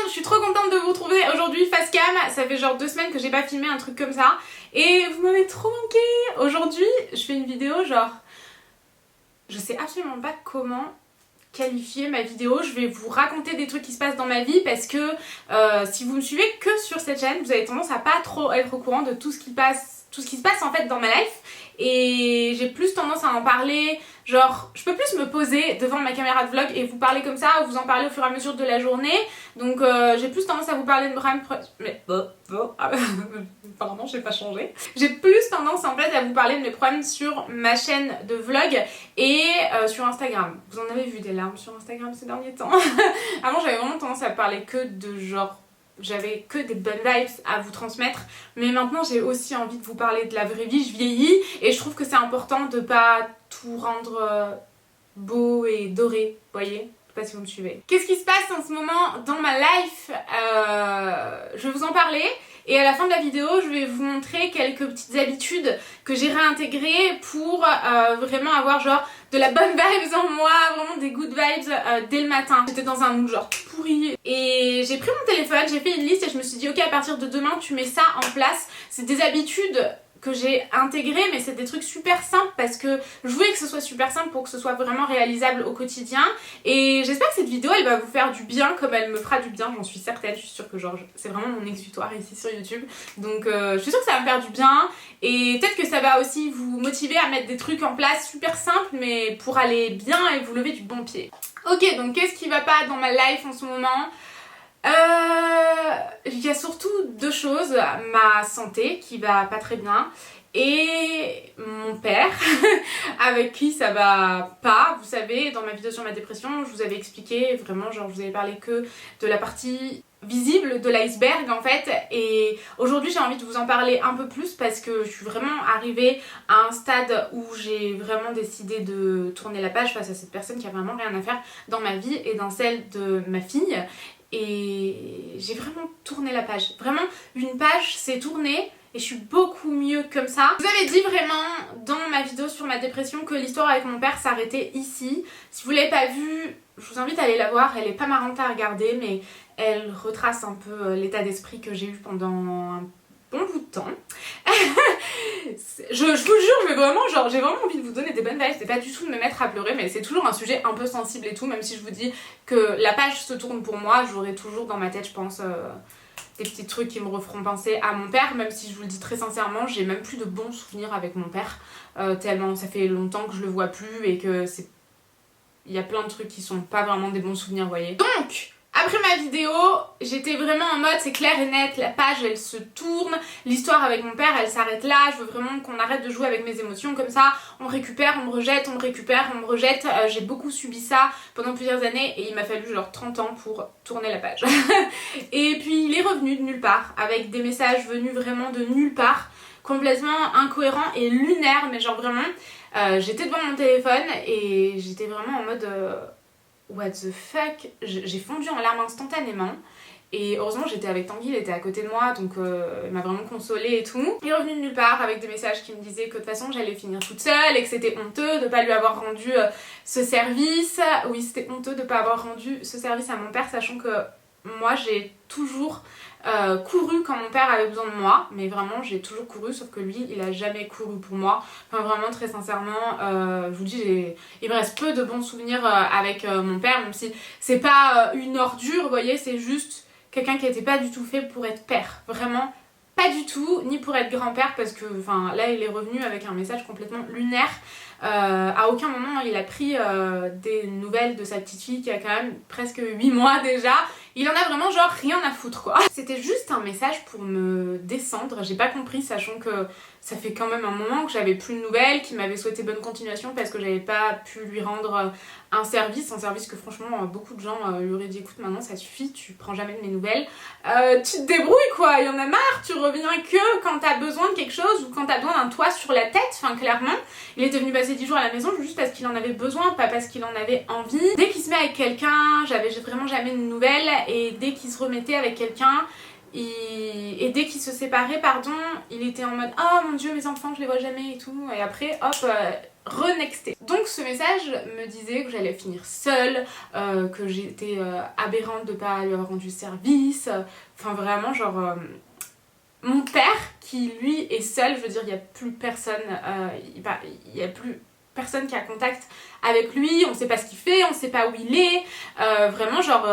je suis trop contente de vous retrouver aujourd'hui face cam. Ça fait genre 2 semaines que j'ai pas filmé un truc comme ça et vous m'avez trop manqué. Aujourd'hui je fais une vidéo genre, je sais absolument pas comment qualifier ma vidéo. Je vais vous raconter des trucs qui se passent dans ma vie parce que si vous me suivez que sur cette chaîne, vous avez tendance à pas trop être au courant de tout ce qui se passe en fait dans ma life. Et j'ai plus tendance à en parler, genre je peux plus me poser devant ma caméra de vlog et vous parler comme ça, ou vous en parler au fur et à mesure de la journée. Donc j'ai plus tendance à vous parler de mais apparemment j'ai pas changé. J'ai plus tendance en fait à vous parler de mes problèmes sur ma chaîne de vlog et sur Instagram. Vous en avez vu des larmes sur Instagram ces derniers temps. Avant j'avais vraiment tendance à parler que de genre, j'avais que des bonnes vibes à vous transmettre, mais maintenant j'ai aussi envie de vous parler de la vraie vie. Je vieillis et je trouve que c'est important de pas tout rendre beau et doré, vous voyez? Je sais pas si vous me suivez. Qu'est-ce qui se passe en ce moment dans ma life? Je vais vous en parler. Et à la fin de la vidéo, je vais vous montrer quelques petites habitudes que j'ai réintégrées pour vraiment avoir genre de la bonne vibes en moi, vraiment des good vibes dès le matin. J'étais dans un mood genre pourri. Et j'ai pris mon téléphone, j'ai fait une liste et je me suis dit ok, à partir de demain, tu mets ça en place. C'est des habitudes que j'ai intégré, mais c'est des trucs super simples parce que je voulais que ce soit super simple pour que ce soit vraiment réalisable au quotidien. Et j'espère que cette vidéo elle va vous faire du bien comme elle me fera du bien, j'en suis certaine. Je suis sûre que genre c'est vraiment mon exutoire ici sur YouTube, donc je suis sûre que ça va me faire du bien et peut-être que ça va aussi vous motiver à mettre des trucs en place super simples mais pour aller bien et vous lever du bon pied. Ok, donc qu'est-ce qui va pas dans ma life en ce moment? Il y a surtout 2 choses, ma santé qui va pas très bien et mon père avec qui ça va pas. Vous savez, dans ma vidéo sur ma dépression, je vous avais expliqué vraiment, genre je vous avais parlé que de la partie visible de l'iceberg en fait, et aujourd'hui j'ai envie de vous en parler un peu plus parce que je suis vraiment arrivée à un stade où j'ai vraiment décidé de tourner la page face à cette personne qui a vraiment rien à faire dans ma vie et dans celle de ma fille. Et j'ai vraiment tourné la page. Vraiment, une page c'est tourné et je suis beaucoup mieux comme ça. Je vous avais dit vraiment dans ma vidéo sur ma dépression que l'histoire avec mon père s'arrêtait ici. Si vous l'avez pas vue, je vous invite à aller la voir. Elle est pas marrante à regarder, mais elle retrace un peu l'état d'esprit que j'ai eu pendant un bon bout de temps. Je vous jure, j'ai vraiment envie de vous donner des bonnes vibes. C'est pas du tout de me mettre à pleurer, mais c'est toujours un sujet un peu sensible et tout. Même si je vous dis que la page se tourne pour moi, j'aurai toujours dans ma tête, je pense, des petits trucs qui me referont penser à mon père. Même si je vous le dis très sincèrement, j'ai même plus de bons souvenirs avec mon père, tellement ça fait longtemps que je le vois plus et que c'est... Il y a plein de trucs qui sont pas vraiment des bons souvenirs, vous voyez. Donc après ma vidéo, j'étais vraiment en mode c'est clair et net, la page elle se tourne, l'histoire avec mon père elle s'arrête là, je veux vraiment qu'on arrête de jouer avec mes émotions comme ça, on me récupère, on me rejette, on me récupère, on me rejette. J'ai beaucoup subi ça pendant plusieurs années et il m'a fallu genre 30 ans pour tourner la page. Et puis il est revenu de nulle part, avec des messages venus vraiment de nulle part, complètement incohérents et lunaires, mais genre vraiment, j'étais devant mon téléphone et j'étais vraiment en mode... what the fuck, j'ai fondu en larmes instantanément. Et heureusement j'étais avec Tanguy, il était à côté de moi, donc il m'a vraiment consolée et tout. Il est revenu de nulle part avec des messages qui me disaient que de toute façon j'allais finir toute seule et que c'était honteux de pas lui avoir rendu ce service. Oui, c'était honteux de pas avoir rendu ce service à mon père, sachant que moi j'ai toujours couru quand mon père avait besoin de moi, mais vraiment j'ai toujours couru, sauf que lui il a jamais couru pour moi. Enfin vraiment très sincèrement, je vous dis, il me reste peu de bons souvenirs avec mon père, même si c'est pas une ordure, vous voyez, c'est juste quelqu'un qui n'était pas du tout fait pour être père, vraiment pas du tout, ni pour être grand-père, parce que enfin là il est revenu avec un message complètement lunaire. À aucun moment il a pris des nouvelles de sa petite fille qui a quand même presque 8 mois déjà. Il en a vraiment genre rien à foutre quoi. C'était juste un message pour me descendre, j'ai pas compris, sachant que ça fait quand même un moment que j'avais plus de nouvelles, qu'il m'avait souhaité bonne continuation parce que j'avais pas pu lui rendre un service que franchement beaucoup de gens lui auraient dit écoute maintenant ça suffit, tu prends jamais de mes nouvelles, tu te débrouilles quoi, il y en a marre, tu reviens que quand t'as besoin de quelque chose ou quand t'as besoin d'un toit sur la tête, enfin clairement. Il était venu passer 10 jours à la maison juste parce qu'il en avait besoin, pas parce qu'il en avait envie. Dès qu'il se met avec quelqu'un, j'avais vraiment jamais de nouvelles, et dès qu'il se remettait avec quelqu'un, et dès qu'il se séparait, pardon, il était en mode oh mon dieu mes enfants je les vois jamais et tout, et après hop renexté. Donc ce message me disait que j'allais finir seule, que j'étais aberrante de pas lui avoir rendu service, enfin vraiment genre... Mon père qui lui est seul, je veux dire il n'y a plus personne, il y a plus personne qui a contact avec lui, on sait pas ce qu'il fait, on sait pas où il est, vraiment genre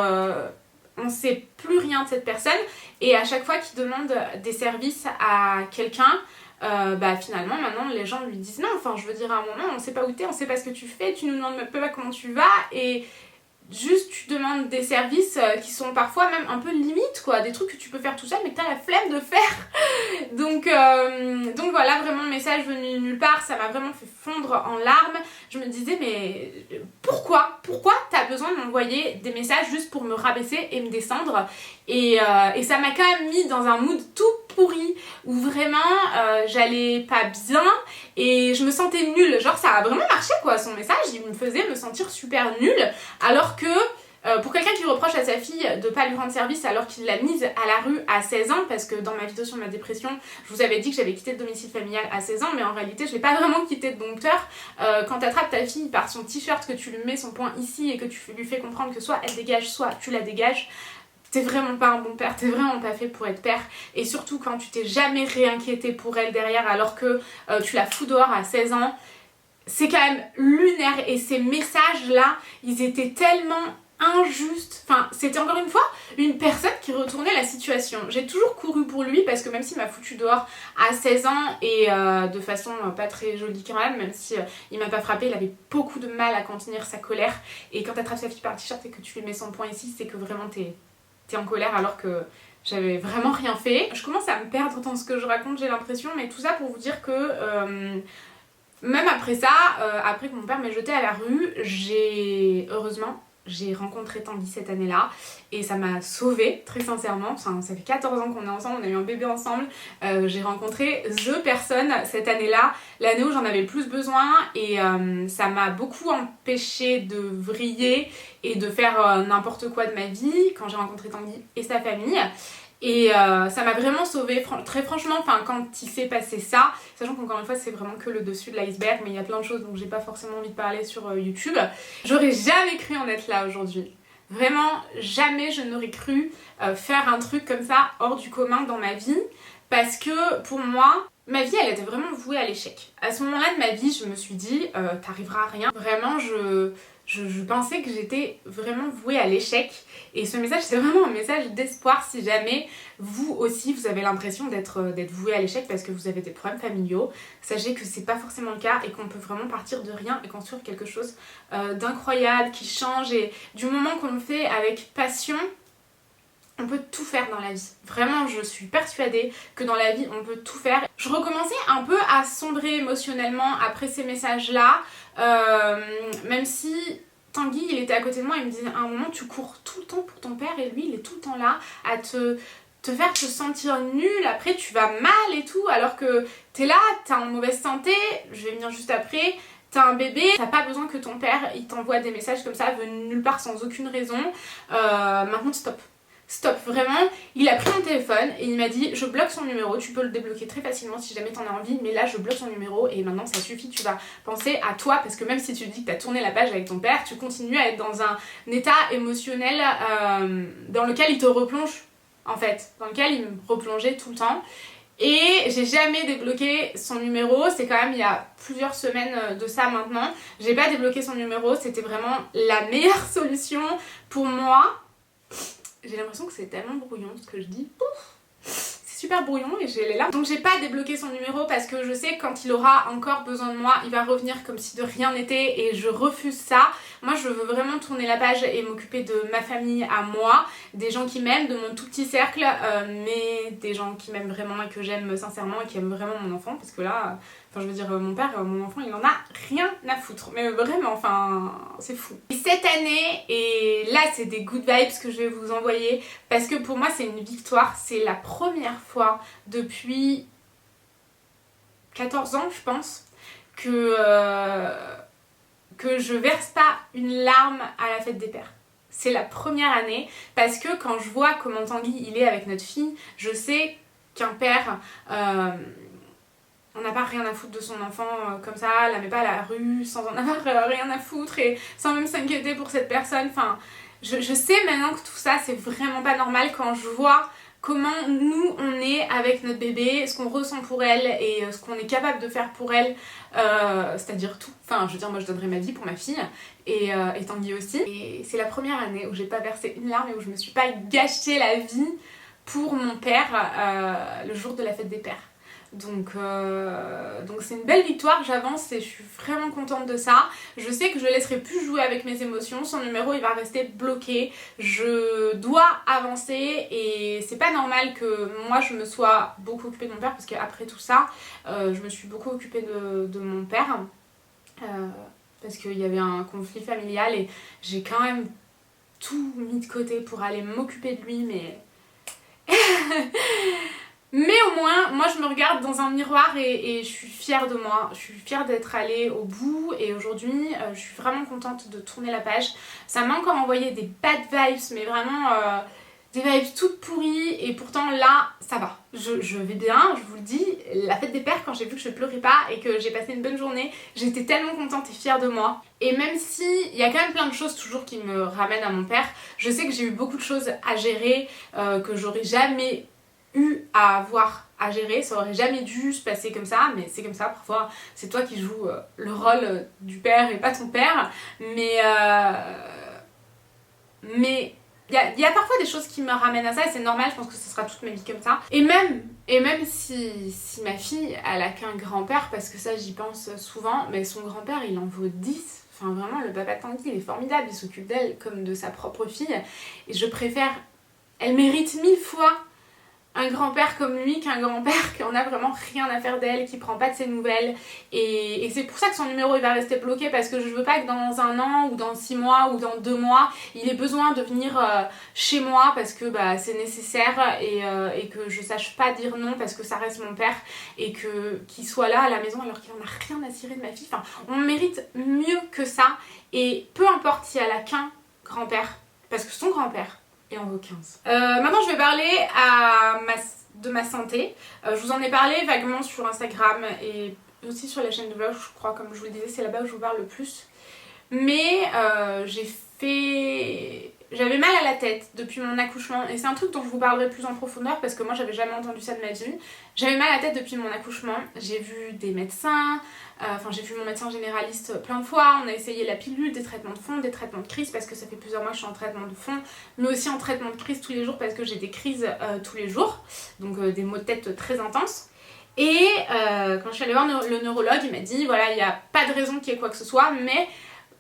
on sait plus rien de cette personne et à chaque fois qu'il demande des services à quelqu'un, finalement maintenant les gens lui disent non, enfin je veux dire à un moment on sait pas où t'es, on sait pas ce que tu fais, tu nous demandes même pas comment tu vas et juste tu demandes des services qui sont parfois même un peu limites quoi, des trucs que tu peux faire tout seul mais que t'as la flemme de faire. Donc voilà, vraiment message venu nulle part, ça m'a vraiment fait fondre en larmes. Je me disais mais pourquoi t'as besoin de m'envoyer des messages juste pour me rabaisser et me descendre et ça m'a quand même mis dans un mood tout pourri où vraiment j'allais pas bien et je me sentais nulle, genre ça a vraiment marché quoi, son message il me faisait me sentir super nulle alors que pour quelqu'un qui reproche à sa fille de pas lui rendre service alors qu'il l'a mise à la rue à 16 ans, parce que dans ma vidéo sur ma dépression, je vous avais dit que j'avais quitté le domicile familial à 16 ans, mais en réalité je l'ai pas vraiment quitté de bon cœur. Quand t'attrapes ta fille par son t-shirt, que tu lui mets son poing ici et que tu lui fais comprendre que soit elle dégage, soit tu la dégages, t'es vraiment pas un bon père, t'es vraiment pas fait pour être père. Et surtout quand tu t'es jamais réinquiété pour elle derrière alors que tu la fous dehors à 16 ans, c'est quand même lunaire. Et ces messages là, ils étaient tellement injuste, enfin c'était encore une fois une personne qui retournait la situation. J'ai toujours couru pour lui parce que même s'il m'a foutu dehors à 16 ans et de façon pas très jolie quand même si il m'a pas frappé, il avait beaucoup de mal à contenir sa colère et quand t'attrapes sa fille par le t-shirt et que tu lui mets son poing ici, c'est que vraiment t'es en colère alors que j'avais vraiment rien fait. Je commence à me perdre dans ce que je raconte, j'ai l'impression, mais tout ça pour vous dire que même après ça, après que mon père m'ait jeté à la rue, heureusement j'ai rencontré Tanguy cette année-là et ça m'a sauvée très sincèrement. Enfin, ça fait 14 ans qu'on est ensemble, on a eu un bébé ensemble. J'ai rencontré the personne cette année-là, l'année où j'en avais le plus besoin et ça m'a beaucoup empêché de vriller et de faire n'importe quoi de ma vie quand j'ai rencontré Tanguy et sa famille. Et ça m'a vraiment sauvée, très franchement, quand il s'est passé ça, sachant qu'encore une fois c'est vraiment que le dessus de l'iceberg, mais il y a plein de choses dont j'ai pas forcément envie de parler sur YouTube. J'aurais jamais cru en être là aujourd'hui. Vraiment, jamais je n'aurais cru faire un truc comme ça hors du commun dans ma vie, parce que pour moi, ma vie elle était vraiment vouée à l'échec. À ce moment-là de ma vie, je me suis dit, t'arriveras à rien. Vraiment, je pensais que j'étais vraiment vouée à l'échec et ce message c'est vraiment un message d'espoir si jamais vous aussi vous avez l'impression d'être vouée à l'échec parce que vous avez des problèmes familiaux. Sachez que c'est pas forcément le cas et qu'on peut vraiment partir de rien et construire quelque chose d'incroyable qui change et du moment qu'on le fait avec passion, on peut tout faire dans la vie. Vraiment, je suis persuadée que dans la vie, on peut tout faire. Je recommençais un peu à sombrer émotionnellement après ces messages-là, même si Tanguy, il était à côté de moi, il me disait à un moment, tu cours tout le temps pour ton père et lui, il est tout le temps là à te faire te sentir nul, après tu vas mal et tout, alors que t'es là, t'es en mauvaise santé, je vais venir juste après, t'as un bébé, t'as pas besoin que ton père il t'envoie des messages comme ça venus nulle part sans aucune raison. Maintenant stop. Stop, vraiment, il a pris mon téléphone et il m'a dit je bloque son numéro, tu peux le débloquer très facilement si jamais t'en as envie, mais là je bloque son numéro et maintenant ça suffit, tu vas penser à toi parce que même si tu dis que t'as tourné la page avec ton père, tu continues à être dans un état émotionnel dans lequel il te replonge en fait, dans lequel il me replongeait tout le temps. Et j'ai jamais débloqué son numéro, c'est quand même il y a plusieurs semaines de ça maintenant, j'ai pas débloqué son numéro, c'était vraiment la meilleure solution pour moi. J'ai l'impression que c'est tellement brouillon ce que je dis. C'est super brouillon et j'ai les larmes. Donc j'ai pas débloqué son numéro parce que je sais que quand il aura encore besoin de moi, il va revenir comme si de rien n'était et je refuse ça. Moi je veux vraiment tourner la page et m'occuper de ma famille à moi, des gens qui m'aiment, de mon tout petit cercle, mais des gens qui m'aiment vraiment et que j'aime sincèrement et qui aiment vraiment mon enfant parce que là... Enfin, je veux dire, mon père, mon enfant, il en a rien à foutre. Mais vraiment, enfin, c'est fou. Et cette année, et là, c'est des good vibes que je vais vous envoyer. Parce que pour moi, c'est une victoire. C'est la première fois depuis 14 ans, je pense, que je verse pas une larme à la fête des pères. C'est la première année. Parce que quand je vois comment Tanguy, il est avec notre fille, je sais qu'un père... on n'a pas rien à foutre de son enfant comme ça, elle la met pas à la rue sans en avoir rien à foutre et sans même s'inquiéter pour cette personne. Enfin, je sais maintenant que tout ça c'est vraiment pas normal quand je vois comment nous on est avec notre bébé, ce qu'on ressent pour elle et ce qu'on est capable de faire pour elle, c'est-à-dire tout. Enfin, je veux dire, moi je donnerais ma vie pour ma fille et Tanguy aussi. Et c'est la première année où j'ai pas versé une larme et où je me suis pas gâché la vie pour mon père le jour de la fête des pères. Donc c'est une belle victoire, j'avance et je suis vraiment contente de ça. Je sais que je ne laisserai plus jouer avec mes émotions, son numéro il va rester bloqué. Je dois avancer et c'est pas normal que moi je me sois beaucoup occupée de mon père parce qu'après tout ça, je me suis beaucoup occupée de mon père parce qu'il y avait un conflit familial et j'ai quand même tout mis de côté pour aller m'occuper de lui, mais... Mais au moins, moi je me regarde dans un miroir et je suis fière de moi. Je suis fière d'être allée au bout et aujourd'hui, je suis vraiment contente de tourner la page. Ça m'a encore envoyé des bad vibes, mais vraiment des vibes toutes pourries et pourtant là, ça va. Je vais bien, je vous le dis. La fête des pères, quand j'ai vu que je pleurais pas et que j'ai passé une bonne journée, j'étais tellement contente et fière de moi. Et même si il y a quand même plein de choses toujours qui me ramènent à mon père, je sais que j'ai eu beaucoup de choses à gérer, que j'aurais jamais eu à avoir à gérer, ça aurait jamais dû se passer comme ça, mais c'est comme ça, parfois c'est toi qui joues le rôle du père et pas ton père, mais il y a parfois des choses qui me ramènent à ça et c'est normal, je pense que ce sera toute ma vie comme ça. Et même si ma fille elle a qu'un grand-père, parce que ça j'y pense souvent, mais son grand-père il en vaut 10. Enfin vraiment, le papa de Tanguy il est formidable, il s'occupe d'elle comme de sa propre fille et je préfère, elle mérite 1000 fois un grand-père comme lui qu'un grand-père qui en a vraiment rien à faire d'elle, qui prend pas de ses nouvelles et c'est pour ça que son numéro il va rester bloqué parce que je veux pas que dans un an ou dans 6 mois ou dans 2 mois il ait besoin de venir chez moi parce que bah, c'est nécessaire et que je sache pas dire non parce que ça reste mon père et qu'il soit là à la maison alors qu'il en a rien à cirer de ma fille. Enfin, on mérite mieux que ça et peu importe si elle a qu'un grand-père parce que son grand-père et en vaut 15. Maintenant je vais parler de ma santé. Je vous en ai parlé vaguement sur Instagram et aussi sur la chaîne de vlog, je crois, comme je vous le disais, c'est là-bas où je vous parle le plus. Mais j'avais mal à la tête depuis mon accouchement et c'est un truc dont je vous parlerai plus en profondeur parce que moi j'avais jamais entendu ça de ma vie. J'avais mal à la tête depuis mon accouchement, j'ai vu des médecins, j'ai vu mon médecin généraliste plein de fois, on a essayé la pilule, des traitements de fond, des traitements de crise parce que ça fait plusieurs mois que je suis en traitement de fond, mais aussi en traitement de crise tous les jours parce que j'ai des crises tous les jours, donc des maux de tête très intenses. Et quand je suis allée voir le neurologue, il m'a dit voilà, il n'y a pas de raison qu'il y ait quoi que ce soit, mais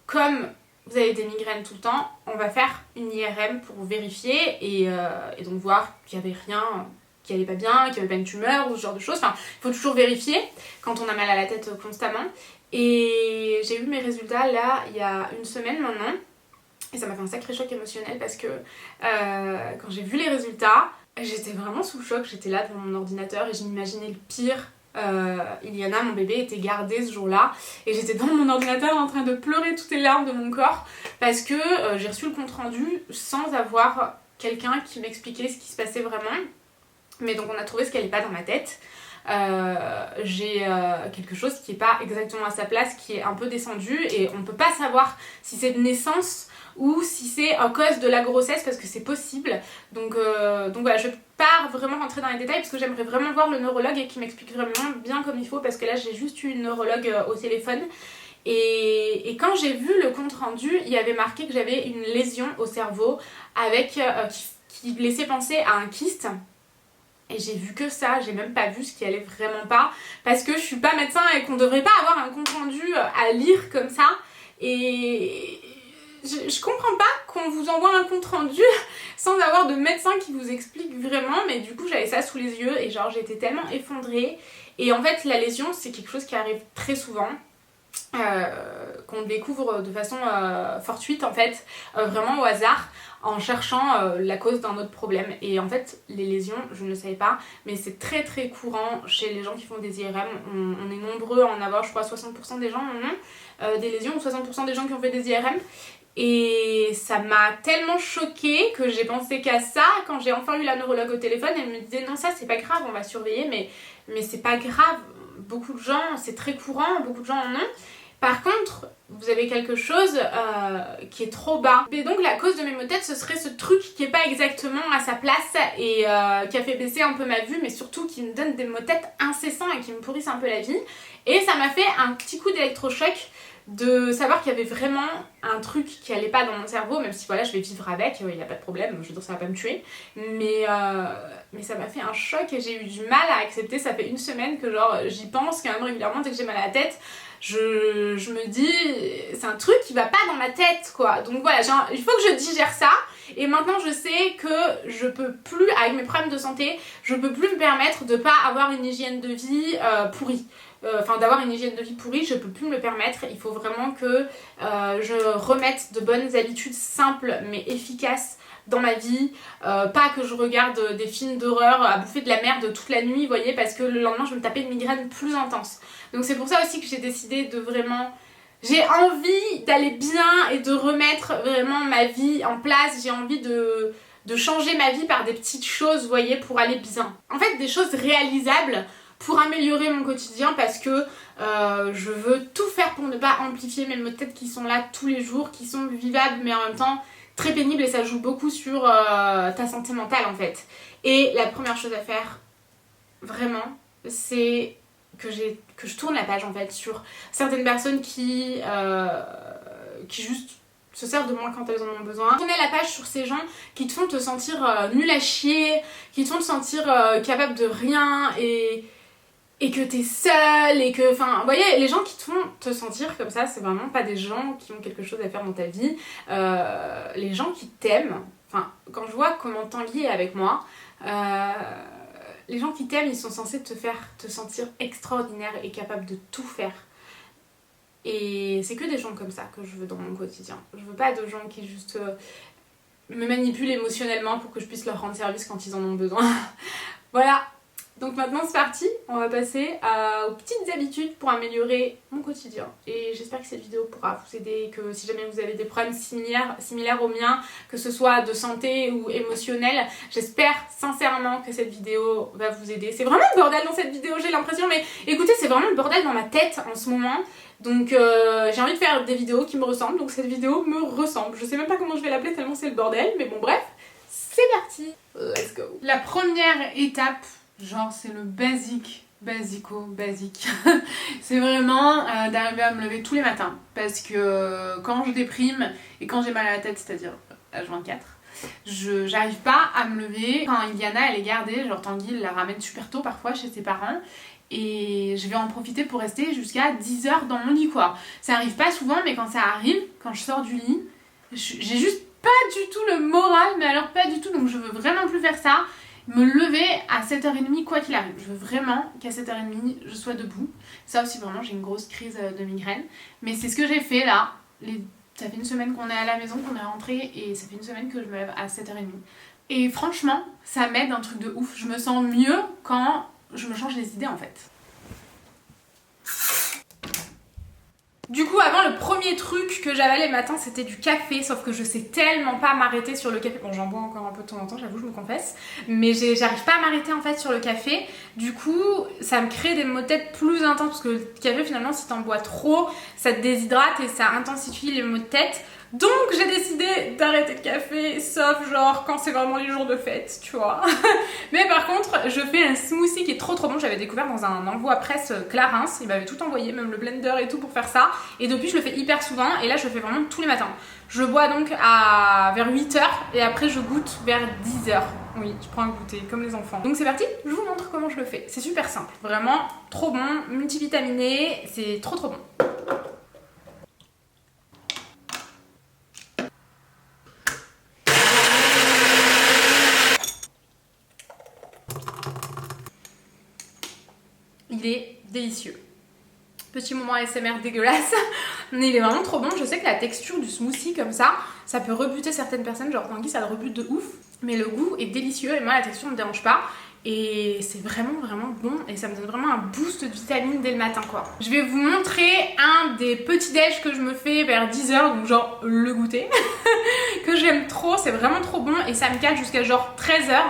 comme vous avez des migraines tout le temps, on va faire une IRM pour vérifier et donc voir qu'il n'y avait rien qui allait pas bien, qu'il n'y avait pas une tumeur ou ce genre de choses. Enfin, il faut toujours vérifier quand on a mal à la tête constamment. Et j'ai eu mes résultats là il y a une semaine maintenant et ça m'a fait un sacré choc émotionnel parce que quand j'ai vu les résultats, j'étais vraiment sous le choc, j'étais là devant mon ordinateur et je m'imaginais le pire. Iliana, mon bébé, était gardée ce jour-là et j'étais dans mon ordinateur en train de pleurer toutes les larmes de mon corps parce que j'ai reçu le compte rendu sans avoir quelqu'un qui m'expliquait ce qui se passait vraiment. Mais donc on a trouvé ce qui n'allait pas dans ma tête. J'ai quelque chose qui n'est pas exactement à sa place, qui est un peu descendu et on ne peut pas savoir si c'est de naissance ou si c'est à cause de la grossesse parce que c'est possible. Donc voilà, je vais pas vraiment rentrer dans les détails parce que j'aimerais vraiment voir le neurologue et qu'il m'explique vraiment bien comme il faut parce que là j'ai juste eu une neurologue au téléphone. Et quand j'ai vu le compte rendu, il y avait marqué que j'avais une lésion au cerveau avec qui laissait penser à un kyste. Et j'ai vu que ça, j'ai même pas vu ce qui allait vraiment pas parce que je suis pas médecin et qu'on devrait pas avoir un compte rendu à lire comme ça. Et je comprends pas qu'on vous envoie un compte rendu sans avoir de médecin qui vous explique vraiment, mais du coup j'avais ça sous les yeux et genre j'étais tellement effondrée. Et en fait la lésion c'est quelque chose qui arrive très souvent. Qu'on découvre de façon fortuite en fait, vraiment au hasard en cherchant la cause d'un autre problème. Et en fait les lésions, je ne le savais pas, mais c'est très très courant chez les gens qui font des IRM. On est nombreux à en avoir, je crois 60% des gens en ont des lésions, ou 60% des gens qui ont fait des IRM. Et ça m'a tellement choquée que j'ai pensé qu'à ça quand j'ai enfin eu la neurologue au téléphone. Elle me disait non, ça c'est pas grave, on va surveiller, mais c'est pas grave. beaucoup de gens, c'est très courant, beaucoup de gens en ont. Par contre, vous avez quelque chose qui est trop bas. Et donc la cause de mes maux de tête, ce serait ce truc qui est pas exactement à sa place et qui a fait baisser un peu ma vue, mais surtout qui me donne des maux de tête incessants et qui me pourrissent un peu la vie. Et ça m'a fait un petit coup d'électrochoc de savoir qu'il y avait vraiment un truc qui allait pas dans mon cerveau, même si voilà, je vais vivre avec, il n'y a pas de problème, je veux dire, ça va pas me tuer. Mais ça m'a fait un choc et j'ai eu du mal à accepter. Ça fait une semaine que genre j'y pense quand même régulièrement dès que j'ai mal à la tête. Je me dis, c'est un truc qui va pas dans ma tête quoi. Donc voilà, il faut que je digère ça. Et maintenant je sais que je peux plus, avec mes problèmes de santé, je peux plus me permettre de pas avoir une hygiène de vie pourrie. Enfin d'avoir une hygiène de vie pourrie, je peux plus me le permettre. Il faut vraiment que je remette de bonnes habitudes simples mais efficaces dans ma vie, pas que je regarde des films d'horreur à bouffer de la merde toute la nuit, vous voyez, parce que le lendemain je vais me taper une migraine plus intense. Donc c'est pour ça aussi que j'ai décidé de vraiment... J'ai envie d'aller bien et de remettre vraiment ma vie en place, j'ai envie de changer ma vie par des petites choses, vous voyez, pour aller bien. En fait, des choses réalisables pour améliorer mon quotidien parce que je veux tout faire pour ne pas amplifier mes maux de tête qui sont là tous les jours, qui sont vivables mais en même temps très pénibles et ça joue beaucoup sur ta santé mentale en fait. Et la première chose à faire, vraiment, c'est que je tourne la page en fait sur certaines personnes qui juste se servent de moi quand elles en ont besoin. Tourner la page sur ces gens qui te font te sentir nul à chier, qui te font te sentir capable de rien et que t'es seule et que, enfin, vous voyez, les gens qui te font te sentir comme ça, c'est vraiment pas des gens qui ont quelque chose à faire dans ta vie. Les gens qui t'aiment, enfin, quand je vois comment Tanguy est avec moi, les gens qui t'aiment, ils sont censés te faire te sentir extraordinaire et capable de tout faire. Et c'est que des gens comme ça que je veux dans mon quotidien. Je veux pas de gens qui juste me manipulent émotionnellement pour que je puisse leur rendre service quand ils en ont besoin. Voilà. Donc maintenant c'est parti, on va passer aux petites habitudes pour améliorer mon quotidien. Et j'espère que cette vidéo pourra vous aider, que si jamais vous avez des problèmes similaires aux miens, que ce soit de santé ou émotionnel, j'espère sincèrement que cette vidéo va vous aider. C'est vraiment le bordel dans cette vidéo, j'ai l'impression, mais écoutez, c'est vraiment le bordel dans ma tête en ce moment. Donc j'ai envie de faire des vidéos qui me ressemblent, donc cette vidéo me ressemble. Je sais même pas comment je vais l'appeler tellement c'est le bordel, mais bon bref, c'est parti, let's go. La première étape, genre c'est le basique, basique. C'est vraiment d'arriver à me lever tous les matins. Parce que quand je déprime et quand j'ai mal à la tête, c'est-à-dire H24, j'arrive pas à me lever. Quand Iliana elle est gardée, genre Tanguy la ramène super tôt parfois chez ses parents. Et je vais en profiter pour rester jusqu'à 10h dans mon lit quoi. Ça arrive pas souvent mais quand ça arrive, quand je sors du lit, j'ai juste pas du tout le moral, mais alors pas du tout. Donc je veux vraiment plus faire ça. Me lever à 7h30 quoi qu'il arrive. Je veux vraiment qu'à 7h30 je sois debout. Ça aussi vraiment j'ai une grosse crise de migraine. Mais c'est ce que j'ai fait là. Ça fait une semaine qu'on est à la maison, qu'on est rentré et ça fait une semaine que je me lève à 7h30. Et franchement ça m'aide un truc de ouf. Je me sens mieux quand je me change les idées en fait. Du coup avant le premier truc que j'avalais le matin c'était du café, sauf que je sais tellement pas m'arrêter sur le café. Bon j'en bois encore un peu de temps en temps, j'avoue, je me confesse, mais j'arrive pas à m'arrêter en fait sur le café. Du coup ça me crée des maux de tête plus intenses parce que le café finalement si t'en bois trop ça te déshydrate et ça intensifie les maux de tête. Donc j'ai décidé d'arrêter le café, sauf genre quand c'est vraiment les jours de fête, tu vois. Mais par contre, je fais un smoothie qui est trop bon. J'avais découvert dans un envoi presse Clarins, il m'avait tout envoyé, même le blender et tout pour faire ça. Et depuis je le fais hyper souvent et là je le fais vraiment tous les matins. Je bois donc vers 8h et après je goûte vers 10h. Oui, je prends un goûter comme les enfants. Donc c'est parti, je vous montre comment je le fais. C'est super simple, vraiment trop bon, multivitaminé, c'est trop bon. Il est délicieux. Petit moment ASMR dégueulasse, mais il est vraiment trop bon. Je sais que la texture du smoothie comme ça peut rebuter certaines personnes, genre Tanguy ça le rebute de ouf, mais le goût est délicieux et moi la texture me dérange pas. Et c'est vraiment bon et ça me donne vraiment un boost de vitamines dès le matin quoi. Je vais vous montrer un des petits déj que je me fais vers 10h, donc genre le goûter, que j'aime trop, c'est vraiment trop bon et ça me cale jusqu'à genre 13h.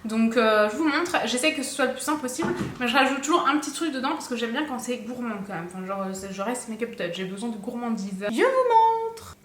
Donc je vous montre, j'essaie que ce soit le plus simple possible, mais je rajoute toujours un petit truc dedans parce que j'aime bien quand c'est gourmand quand même. Enfin, genre je reste make-up touch, j'ai besoin de gourmandise. Je vous montre.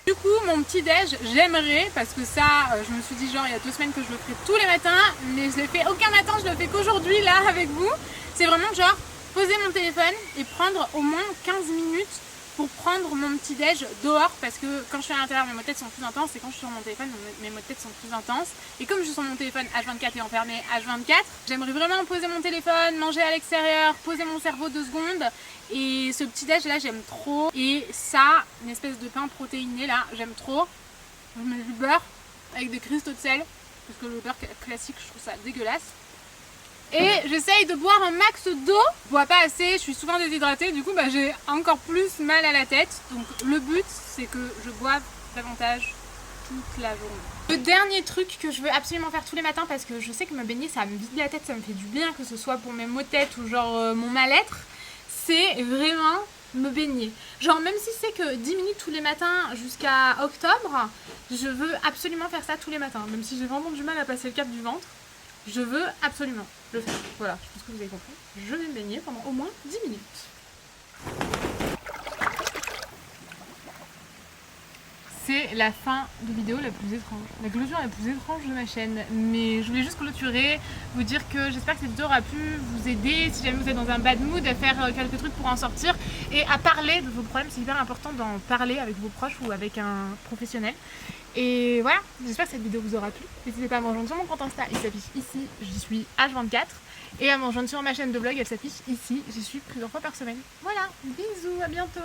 Du coup, mon petit déj, j'aimerais, parce que ça, je me suis dit genre il y a 2 semaines que je le ferai tous les matins, mais je l'ai fait aucun matin, je le fais qu'aujourd'hui là avec vous. C'est vraiment genre poser mon téléphone et prendre au moins 15 minutes pour prendre mon petit déj dehors, parce que quand je suis à l'intérieur mes maux de tête sont plus intenses et quand je suis sur mon téléphone mes maux de tête sont plus intenses, et comme je suis sur mon téléphone H24 et enfermée H24, j'aimerais vraiment poser mon téléphone, manger à l'extérieur, poser mon cerveau 2 secondes. Et ce petit déj là j'aime trop, et ça, une espèce de pain protéiné là, j'aime trop. Je mets du beurre avec des cristaux de sel, parce que le beurre classique je trouve ça dégueulasse. Et j'essaye de boire un max d'eau. Je bois pas assez, je suis souvent déshydratée, du coup bah, j'ai encore plus mal à la tête. Donc le but c'est que je boive davantage toute la journée. Le dernier truc que je veux absolument faire tous les matins, parce que je sais que me baigner ça me vide la tête, ça me fait du bien, que ce soit pour mes maux de tête ou genre mon mal-être, c'est vraiment me baigner. Genre même si c'est que 10 minutes tous les matins jusqu'à octobre, je veux absolument faire ça tous les matins. Même si j'ai vraiment du mal à passer le cap du ventre, je veux absolument le faire. Voilà, je pense que vous avez compris. Je vais me baigner pendant au moins 10 minutes. C'est la fin de vidéo la plus étrange, la clôture la plus étrange de ma chaîne. Mais je voulais juste clôturer, vous dire que j'espère que cette vidéo aura pu vous aider si jamais vous êtes dans un bad mood, à faire quelques trucs pour en sortir et à parler de vos problèmes. C'est hyper important d'en parler avec vos proches ou avec un professionnel. Et voilà, j'espère que cette vidéo vous aura plu. N'hésitez pas à me rejoindre sur mon compte Insta, il s'affiche ici, j'y suis H24. Et à me rejoindre sur ma chaîne de vlog, elle s'affiche ici, j'y suis plusieurs fois par semaine. Voilà, bisous, à bientôt.